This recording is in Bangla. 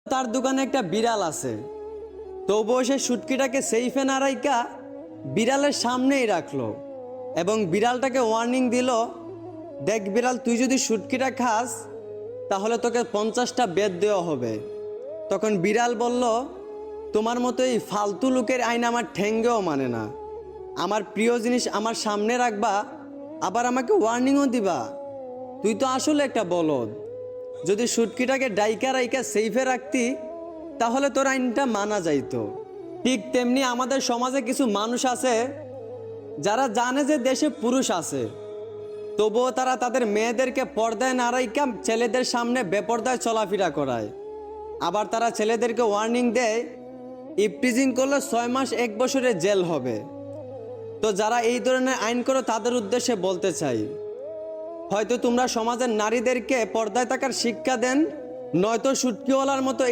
তার দোকানে একটা বিড়াল আছে, তবুও সে শুটকিটাকে সেইফে না রাইকা বিড়ালের সামনেই রাখলো এবং বিড়ালটাকে ওয়ার্নিং দিল, দেখ বিড়াল, তুই যদি শুটকিটা খাস তাহলে তোকে 50টা বেদ দেওয়া হবে। তখন বিড়াল বলল, তোমার মতো এই ফালতু লোকের আইন আমার ঠেঙ্গেও মানে না। আমার প্রিয় জিনিস আমার সামনে রাখবা, আবার আমাকে ওয়ার্নিংও দিবা? তুই তো আসলে একটা বলদ। যদি শুটকিটাকে ডাইকা রাইকা সেইফে রাখতি তাহলে তোর আইনটা মানা যাইতো। ঠিক তেমনি আমাদের সমাজে কিছু মানুষ আছে যারা জানে যে দেশে পুরুষ আছে, তবুও তারা তাদের মেয়েদেরকে পর্দায় না রাইকা ছেলেদের সামনে বেপর্দায় চলাফেরা করায়। আবার তারা ছেলেদেরকে ওয়ার্নিং দেয়, ইপটিজিং করলে 6 মাস 1 বছরের জেল হবে। তো যারা এই ধরনের আইন করো তাদের উদ্দেশ্যে বলতে চাই, হয়তো তোমরা সমাজের নারীদেরকে পর্দায় থাকার শিক্ষা দেন, নয়তো শুটকিওয়ালার মতো এই